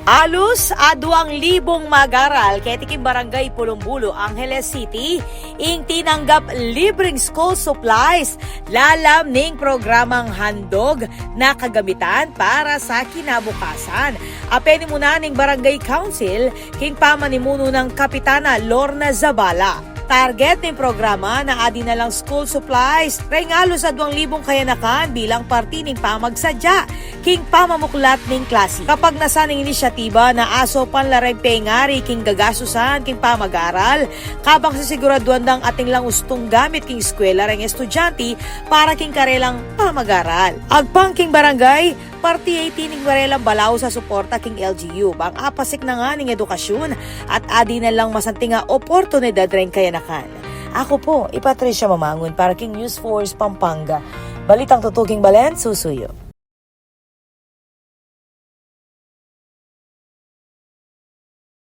Alus a 2,000 mag-aral ketiking Barangay Pulumbulo, Angeles City, ing tinanggap libreng school supplies lalam ning programang handog na kagamitan para sa kinabukasan. Apeni muna ning Barangay Council king pamanimuno ng Kapitana Lorna Zabala. Target ng programa na adi na lang school supplies, regalo sa 2,000 kayanakan bilang parte ng pamagsadya, king pamamuklat ng klase. Kapag nasa ng inisyatiba na aso panlaray pengari king gagasusan king pamag-aral, kabang sisiguraduan dang ating lang ustong gamit king eskwela reng estudyante para king karelang pamag-aral. Agpang king barangay, parte 18 ning barelang balaw sa suporta king LGU, bang apasik na nga ning edukasyon at adi na lang masantinga oportunidad rin kayanakan. Ako po, Patricia Mamangon para king News Force Pampanga. Balitang tutuking Balen, susuyo.